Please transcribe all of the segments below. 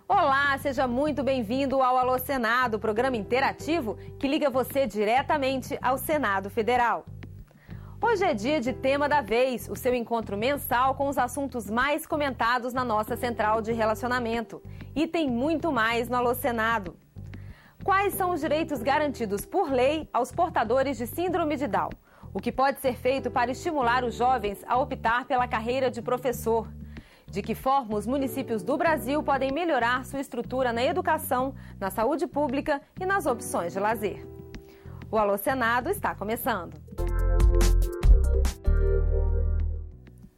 Olá, seja muito bem-vindo ao Alô Senado, programa interativo que liga você diretamente ao Senado Federal. Hoje é dia de Tema da Vez, o seu encontro mensal com os assuntos mais comentados na nossa central de relacionamento. E tem muito mais no Alô Senado. Quais são os direitos garantidos por lei aos portadores de síndrome de Down? O que pode ser feito para estimular os jovens a optar pela carreira de professor? De que forma os municípios do Brasil podem melhorar sua estrutura na educação, na saúde pública e nas opções de lazer? O Alô Senado está começando.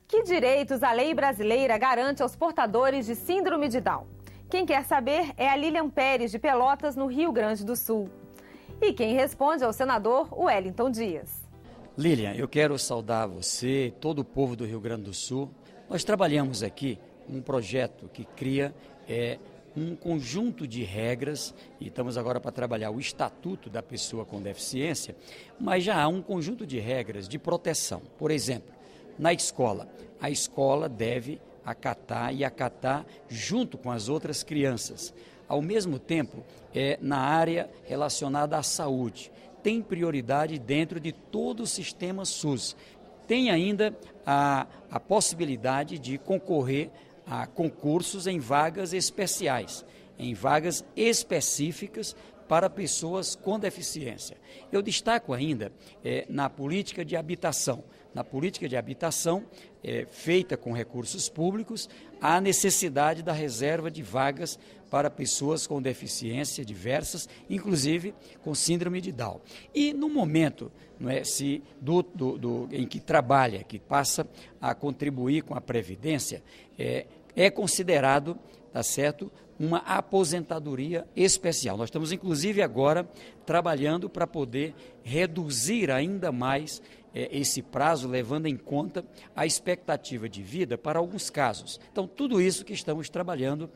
Que direitos a lei brasileira garante aos portadores de síndrome de Down? Quem quer saber é a Lilian Pérez, de Pelotas, no Rio Grande do Sul. E quem responde é o senador Wellington Dias. Lilian, eu quero saudar você e todo o povo do Rio Grande do Sul. Nós trabalhamos aqui um projeto que cria um conjunto de regras, e estamos agora para trabalhar o Estatuto da Pessoa com Deficiência, mas já há um conjunto de regras de proteção. Por exemplo, na escola, a escola deve acatar junto com as outras crianças. Ao mesmo tempo, na área relacionada à saúde, tem prioridade dentro de todo o sistema SUS. Tem ainda a possibilidade de concorrer a concursos em vagas especiais, em vagas específicas para pessoas com deficiência. Eu destaco ainda na política de habitação. Na política de habitação, feita com recursos públicos, há necessidade da reserva de vagas para pessoas com deficiência diversas, inclusive com síndrome de Down. E no momento em que trabalha, que passa a contribuir com a Previdência, é considerado, tá certo, uma aposentadoria especial. Nós estamos, inclusive, agora trabalhando para poder reduzir ainda mais esse prazo, levando em conta a expectativa de vida para alguns casos. Então, tudo isso que estamos trabalhando,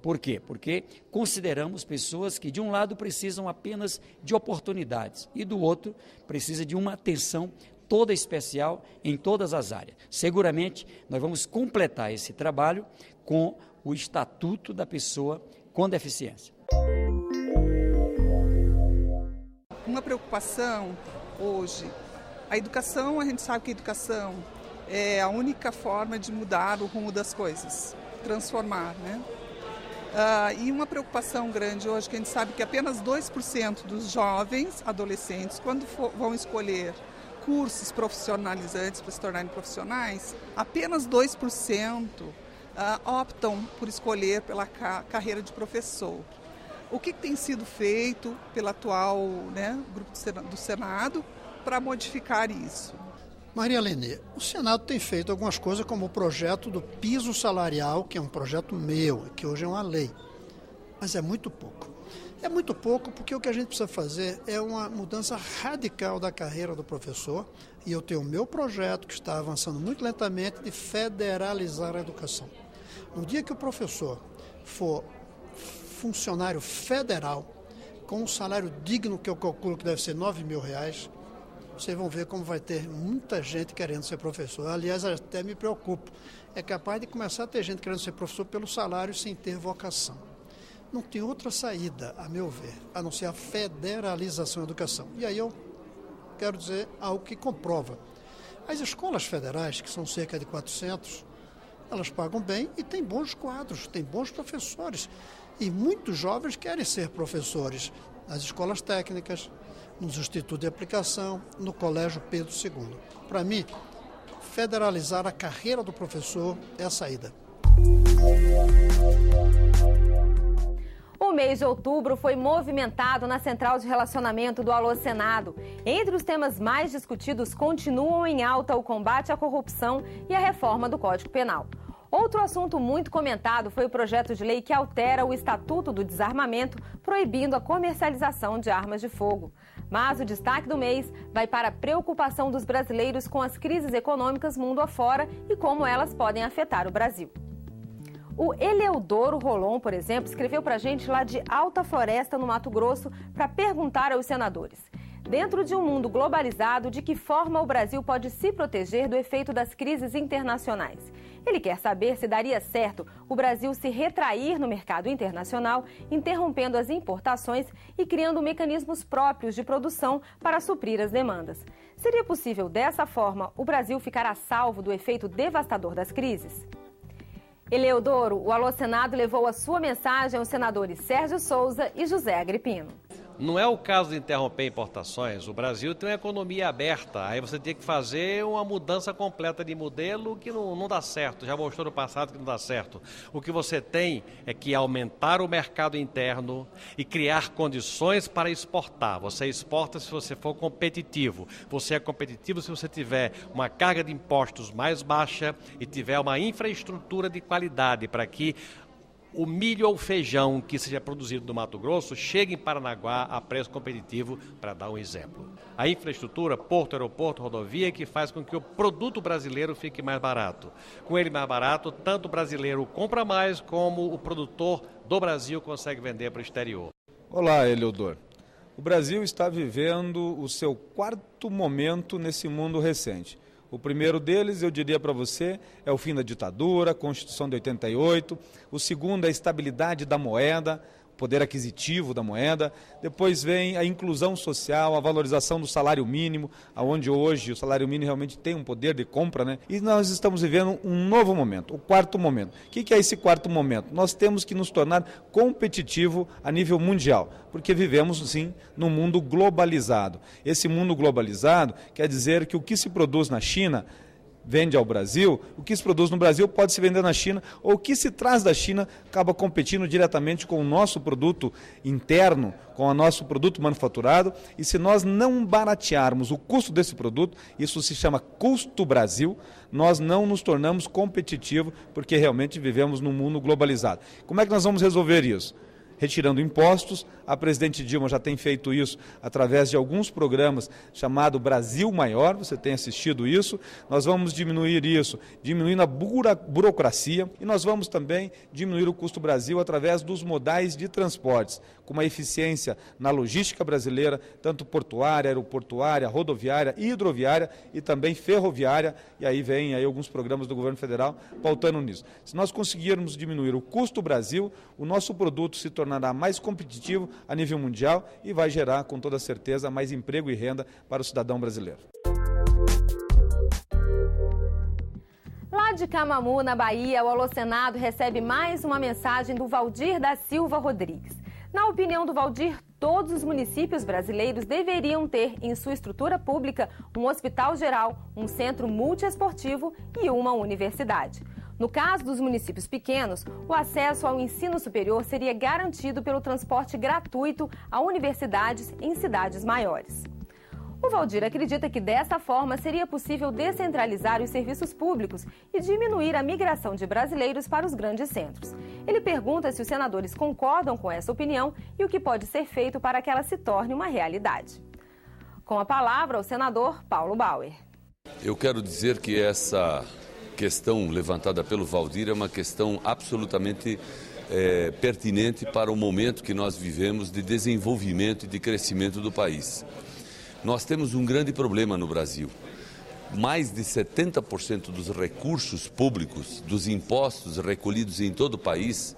por quê? Porque consideramos pessoas que, de um lado, precisam apenas de oportunidades e, do outro, precisa de uma atenção toda especial em todas as áreas. Seguramente, nós vamos completar esse trabalho com o Estatuto da Pessoa com Deficiência. Uma preocupação hoje, a educação, a gente sabe que a educação é a única forma de mudar o rumo das coisas, transformar, né? E uma preocupação grande hoje, que a gente sabe que apenas 2% dos jovens adolescentes, quando vão escolher cursos profissionalizantes para se tornarem profissionais, apenas 2% optam por escolher pela carreira de professor. O que tem sido feito pelo atual grupo do Senado para modificar isso? Maria Lene, o Senado tem feito algumas coisas, como o projeto do piso salarial, que é um projeto meu, que hoje é uma lei, mas é muito pouco. É muito pouco porque o que a gente precisa fazer é uma mudança radical da carreira do professor, e eu tenho o meu projeto, que está avançando muito lentamente, de federalizar a educação. No dia que o professor for funcionário federal, com um salário digno, que eu calculo que deve ser R$9 mil, vocês vão ver como vai ter muita gente querendo ser professor. Aliás, até me preocupo. É capaz de começar a ter gente querendo ser professor pelo salário sem ter vocação. Não tem outra saída, a meu ver, a não ser a federalização da educação. E aí eu quero dizer algo que comprova. As escolas federais, que são cerca de 400, elas pagam bem e têm bons quadros, têm bons professores. E muitos jovens querem ser professores nas escolas técnicas, nos institutos de aplicação, no Colégio Pedro II. Para mim, federalizar a carreira do professor é a saída. O mês de outubro foi movimentado na Central de Relacionamento do Alô Senado. Entre os temas mais discutidos continuam em alta o combate à corrupção e a reforma do Código Penal. Outro assunto muito comentado foi o projeto de lei que altera o Estatuto do Desarmamento, proibindo a comercialização de armas de fogo. Mas o destaque do mês vai para a preocupação dos brasileiros com as crises econômicas mundo afora e como elas podem afetar o Brasil. O Eleudoro Rolon, por exemplo, escreveu para a gente lá de Alta Floresta, no Mato Grosso, para perguntar aos senadores: dentro de um mundo globalizado, de que forma o Brasil pode se proteger do efeito das crises internacionais? Ele quer saber se daria certo o Brasil se retrair no mercado internacional, interrompendo as importações e criando mecanismos próprios de produção para suprir as demandas. Seria possível, dessa forma, o Brasil ficar a salvo do efeito devastador das crises? Eleodoro, o Alô Senado levou a sua mensagem aos senadores Sérgio Souza e José Agripino. Não é o caso de interromper importações. O Brasil tem uma economia aberta. Aí você tem que fazer uma mudança completa de modelo que não dá certo. Já mostrou no passado que não dá certo. O que você tem é que aumentar o mercado interno e criar condições para exportar. Você exporta se você for competitivo. Você é competitivo se você tiver uma carga de impostos mais baixa e tiver uma infraestrutura de qualidade para que o milho ou feijão que seja produzido no Mato Grosso chegue em Paranaguá a preço competitivo, para dar um exemplo. A infraestrutura, porto, aeroporto, rodovia, que faz com que o produto brasileiro fique mais barato. Com ele mais barato, tanto o brasileiro compra mais, como o produtor do Brasil consegue vender para o exterior. Olá, Eleodoro. O Brasil está vivendo o seu quarto momento nesse mundo recente. O primeiro deles, eu diria para você, é o fim da ditadura, a Constituição de 88. O segundo é a estabilidade da moeda, o poder aquisitivo da moeda. Depois vem a inclusão social, a valorização do salário mínimo, onde hoje o salário mínimo realmente tem um poder de compra, né? E nós estamos vivendo um novo momento, o quarto momento. O que é esse quarto momento? Nós temos que nos tornar competitivo a nível mundial, porque vivemos, sim, num mundo globalizado. Esse mundo globalizado quer dizer que o que se produz na China vende ao Brasil, o que se produz no Brasil pode se vender na China, ou o que se traz da China acaba competindo diretamente com o nosso produto interno, com o nosso produto manufaturado, e se nós não baratearmos o custo desse produto, isso se chama custo Brasil, nós não nos tornamos competitivos, porque realmente vivemos num mundo globalizado. Como é que nós vamos resolver isso? Retirando impostos. A presidente Dilma já tem feito isso através de alguns programas chamado Brasil Maior, você tem assistido isso. Nós vamos diminuir isso, diminuindo a burocracia, e nós vamos também diminuir o custo Brasil através dos modais de transportes, com uma eficiência na logística brasileira, tanto portuária, aeroportuária, rodoviária, hidroviária e também ferroviária, e aí vem aí alguns programas do governo federal pautando nisso. Se nós conseguirmos diminuir o custo Brasil, o nosso produto se tornará mais competitivo a nível mundial e vai gerar, com toda certeza, mais emprego e renda para o cidadão brasileiro. Lá de Camamu, na Bahia, o Alô Senado recebe mais uma mensagem do Valdir da Silva Rodrigues. Na opinião do Valdir, todos os municípios brasileiros deveriam ter em sua estrutura pública um hospital geral, um centro multiesportivo e uma universidade. No caso dos municípios pequenos, o acesso ao ensino superior seria garantido pelo transporte gratuito a universidades em cidades maiores. O Valdir acredita que dessa forma seria possível descentralizar os serviços públicos e diminuir a migração de brasileiros para os grandes centros. Ele pergunta se os senadores concordam com essa opinião e o que pode ser feito para que ela se torne uma realidade. Com a palavra, o senador Paulo Bauer. Eu quero dizer que essa questão levantada pelo Valdir é uma questão absolutamente pertinente para o momento que nós vivemos de desenvolvimento e de crescimento do país. Nós temos um grande problema no Brasil. Mais de 70% dos recursos públicos, dos impostos recolhidos em todo o país,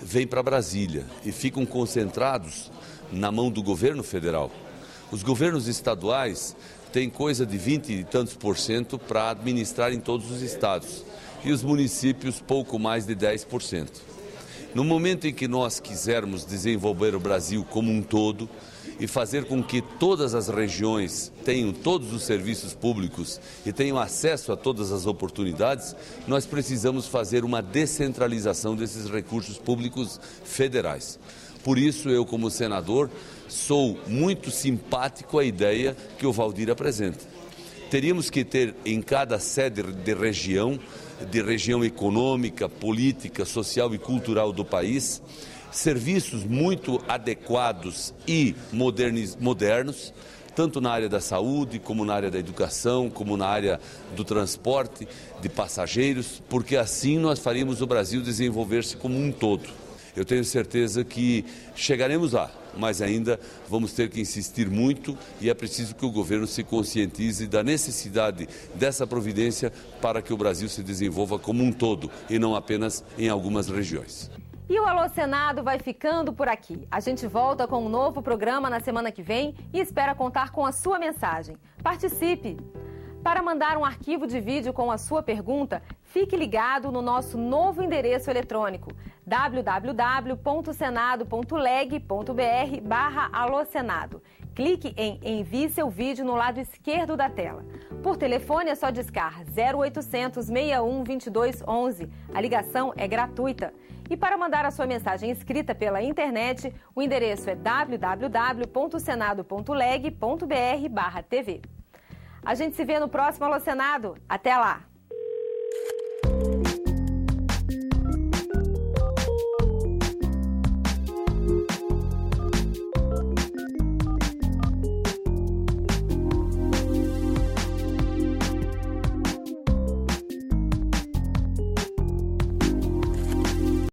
vêm para Brasília e ficam concentrados na mão do governo federal. Os governos estaduais têm coisa de 20 e tantos % para administrar em todos os estados e os municípios pouco mais de 10%. No momento em que nós quisermos desenvolver o Brasil como um todo e fazer com que todas as regiões tenham todos os serviços públicos e tenham acesso a todas as oportunidades, nós precisamos fazer uma descentralização desses recursos públicos federais. Por isso, eu, como senador, sou muito simpático à ideia que o Valdir apresenta. Teríamos que ter em cada sede de região econômica, política, social e cultural do país, serviços muito adequados e modernos, tanto na área da saúde, como na área da educação, como na área do transporte de passageiros, porque assim nós faríamos o Brasil desenvolver-se como um todo. Eu tenho certeza que chegaremos lá, mas ainda vamos ter que insistir muito e é preciso que o governo se conscientize da necessidade dessa providência para que o Brasil se desenvolva como um todo e não apenas em algumas regiões. E o Alô Senado vai ficando por aqui. A gente volta com um novo programa na semana que vem e espera contar com a sua mensagem. Participe! Para mandar um arquivo de vídeo com a sua pergunta, fique ligado no nosso novo endereço eletrônico www.senado.leg.br/alôsenado. Clique em Envie seu vídeo no lado esquerdo da tela. Por telefone é só discar 0800 61 22 11. A ligação é gratuita. E para mandar a sua mensagem escrita pela internet, o endereço é www.senado.leg.br/tv. A gente se vê no próximo Alô Senado. Até lá!